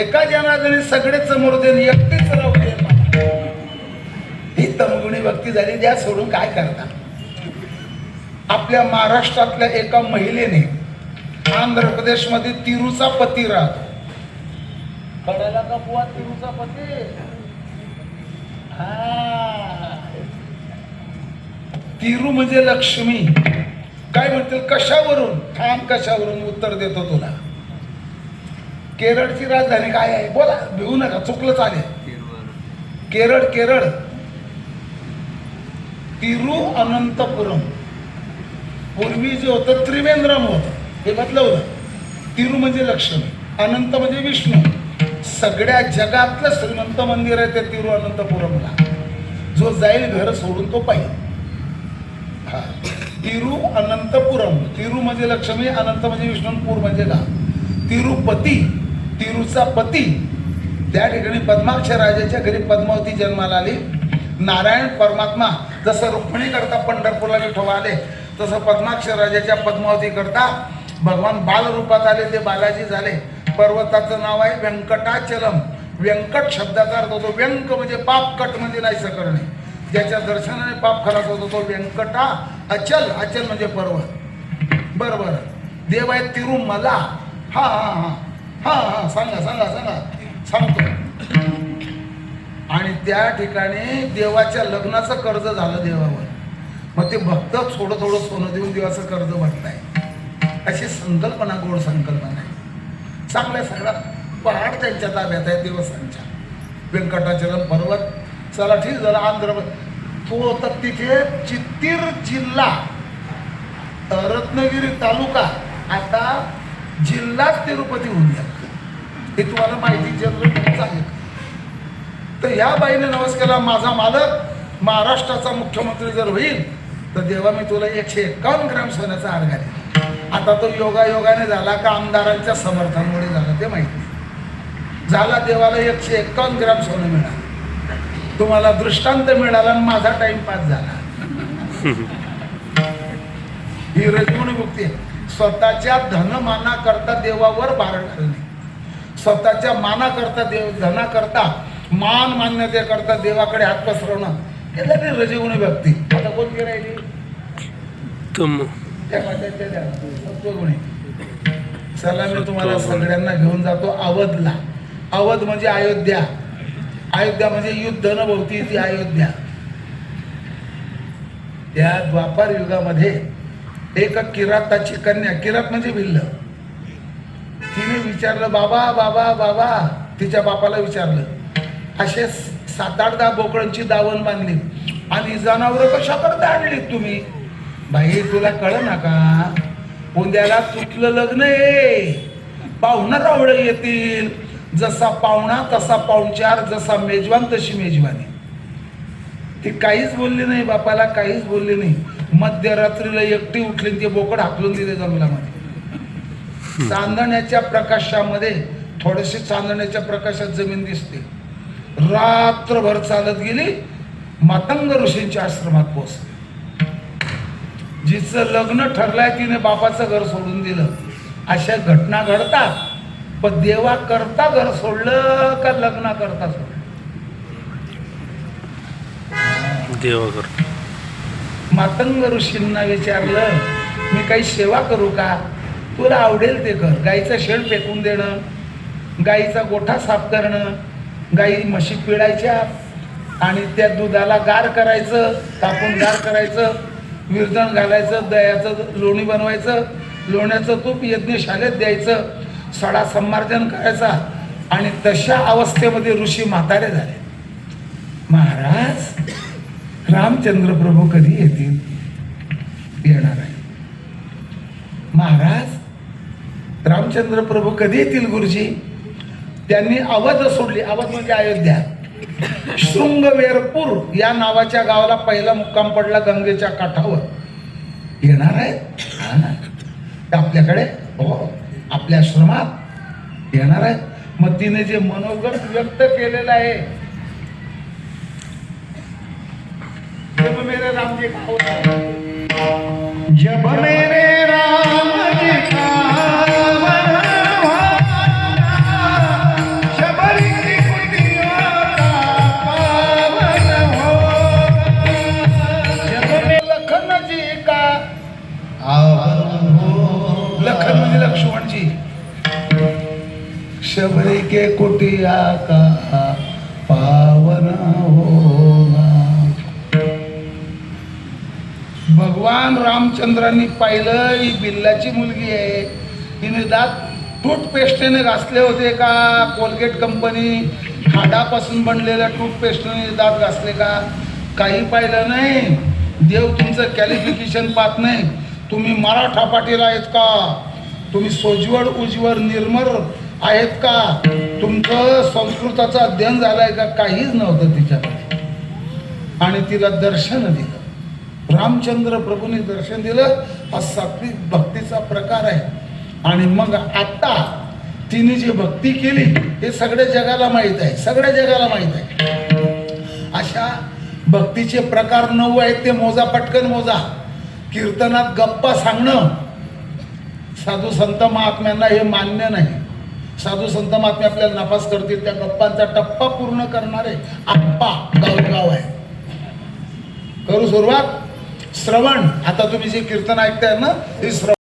एका जनार्दनी सगळे समोर देऊन एकटीच राहू दे मला. ही तमगुणी भक्ती झाली. द्या सोडून काय करता. आपल्या महाराष्ट्रातल्या एका महिलेने आंध्र प्रदेशमध्ये तिरूचा पती राहतो. कळाला का बुवा तिरूचा पती? तिरू म्हणजे लक्ष्मी. काय म्हणतील कशावरून? ठाम कशावरून उत्तर देतो तुला. केरळची राजधानी काय आहे? बोला, भिवू नका, चुकलं चालेल. केरळ. केरळ तिरुअनंतपुरम. पूर्वी जे होतं त्रिवेंद्रम होतं, हे बदलवलं. तिरू म्हणजे लक्ष्मी, अनंत म्हणजे विष्णू. सगळ्या जगातलं श्रीमंत मंदिर आहे ते तिरुअनंतपुरमला. जो जाईल घर सोडून तो पाहिजे. हा, तिरुअनंतपुरम. तिरू म्हणजे लक्ष्मी, अनंत म्हणजे विष्णू, पूर म्हणजे गाव. तिरुपती, तिरूचा पती. त्या ठिकाणी पद्माक्ष राजाच्या घरी पद्मावती जन्माला आली. नारायण परमात्मा जसं रुक्मिणी करता पंढरपूरला विठोबा आले, तसं पद्माक्ष राजाच्या पद्मावती करता भगवान बाल रूपात आले. ते बालाजी झाले. पर्वताचं नाव आहे व्यंकटाचलम. व्यंकट शब्दाचा अर्थ होतो व्यंक म्हणजे पाप, कट म्हणजे नाहीसं करणे. ज्याच्या दर्शनाने पाप खलास होतो तो व्यंकटा. अचल, अचल म्हणजे पर्वत. बरोबर. देव आहे तिरुमला. हा हा हा हा हा सांगा सांगा सांगा सांगतो. आणि त्या ठिकाणी देवाच्या लग्नाचं कर्ज झालं देवावर. मग ते भक्त थोडं थोडं सोनं देऊन देवाचं कर्ज भरताय. अशी संकल्पना, गोड संकल्पना आहे. चांगल्या सगळा पहाड त्यांच्या ताब्यात आहे देवस्थानच्या. व्यंकटाचलम पर्वत. चला ठीक झालं. आंध्र तो तर तिथे चित्तीर जिल्हा, रत्नागिरी तालुका, आता जिल्हाच तिरुपती होऊन गेला. हे तुम्हाला माहिती जनरल चालेल. तर ह्या बाईने नवस केला, माझा मालक महाराष्ट्राचा मुख्यमंत्री जर होईल तर देवा मी तुला 151 ग्रॅम सोन्याचा हार घालेन. आता तो योगायोगाने झाला का आमदारांच्या समर्थनामुळे झाला ते माहिती झाला. देवाला 151 ग्रॅम सोनं मिळालं. तुम्हाला दृष्टांत मिळाला आणि माझा टाइमपास झाला. ही रजोगुणी आहे. स्वतःच्या धनमाना करता देवावर भार घालणे. स्वतःच्या माना करता देव, धना करता, मान मान्यते करता देवाकडे हात पसरवणं, हे झाली रजोगुणी भक्ती. आता कोणती राहिली? चला मी तुम्हाला सगळ्यांना घेऊन जातो अवधला. अवध म्हणजे अयोध्या. अयोध्या म्हणजे युद्ध न भोवती ती अयोध्या. त्या द्वापार युगामध्ये एक किराताची कन्या, किरात म्हणजे भिल्ल, तिने विचारलं बाबा बाबा बाबा. तिच्या बापाला विचारलं. असे 7-8 बोकडांची दावण बांधली आणि जनावरं कशा करता आणली तुम्ही? बाई तुला कळ ना का, उद्याला तुटलं लग्न आहे, पाहुणा रावळ येतील. जसा पाहुणा तसा पाहुणचार, जसा मेजवान तशी मेजवानी. ती काहीच बोलली नाही बापाला, काहीच बोलली नाही. मध्यरात्रीला एकटी उठली, ते बोकड हाकलून दिले जंगलामध्ये. चांदण्याच्या प्रकाशामध्ये, थोडीशी चांदण्याच्या प्रकाशात जमीन दिसते. रात्रभर चालत गेली, मातंग ऋषींच्या आश्रमात पोहोचली. जिचं लग्न ठरलंय तिने बापाचं घर सोडून दिलं. अशा घटना घडतात. पण देवा करता घर सोडलं का लग्ना करता सोडलं? देवा करता. मातंग ऋषींना विचारलं, मी काही सेवा करू का? तुला आवडेल ते कर. गाईचं शेण फेकून देणं, गाईचा गोठा साफ करणं, गाई म्हशी पिळायच्या आणि त्या दुधाला गार करायचं, तापून गार करायचं, विरजण घालायचं, दह्याचं लोणी बनवायचं, लोण्याचं तूप यज्ञशाळेत द्यायचं, सडा संमार्जन करायचा. आणि तशा अवस्थेमध्ये ऋषी म्हातारे झाले. महाराज रामचंद्र प्रभू कधी येतील? येणार आहे. महाराज रामचंद्र प्रभू कधी येतील गुरुजी? त्यांनी अवध सोडली. अवध म्हणजे अयोध्या. शृंगवेरपूर या नावाच्या गावाला पहिला मुक्काम पडला गंगेच्या काठावर. येणार आहे आपल्याकडे, हो आपल्या आश्रमात येणार आहे. मग तिने जे मनोगत व्यक्त केलेलं आहे, जब मेरे राम जी जब मेरे राम जी का किया का पावन होगा. भगवान रामचंद्रांनी पाहिलं ही बिल्लाची मुलगी आहे, तिने दात टूथपेस्टने घासले होते का, कोलगेट कंपनी हाडापासून बनलेल्या टूथपेस्टने दात घासले का, काही पाहिलं नाही. देव तुमचं क्वालिफिकेशन पाहत नाही. तुम्ही मराठा पाटील आहेत का, तुम्ही सोज्वळ उज्वळ निर्मळ आहेत का, तुमचं संस्कृताचं अध्ययन झालंय का, काहीच नव्हतं तिच्याकडे. आणि तिला दर्शन दिलं, रामचंद्र प्रभूंनी दर्शन दिलं. हा सात्विक भक्तीचा प्रकार आहे. आणि मग आता तिने जी भक्ती केली हे सगळ्या जगाला माहीत आहे, सगळ्या जगाला माहीत आहे. अशा भक्तीचे प्रकार 9 आहेत, ते मोजा, पटकन मोजा. कीर्तनात गप्पा सांगणं साधू संत महात्म्यांना हे मान्य नाही. साधू संत महात्मे आपल्याला नापास करतील, त्या गप्पांचा टप्पा पूर्ण करणारे आप्पा गाव आहे. करू सुरुवात. श्रवण. आता तुम्ही जे कीर्तन ऐकताय ना, हे श्रवण.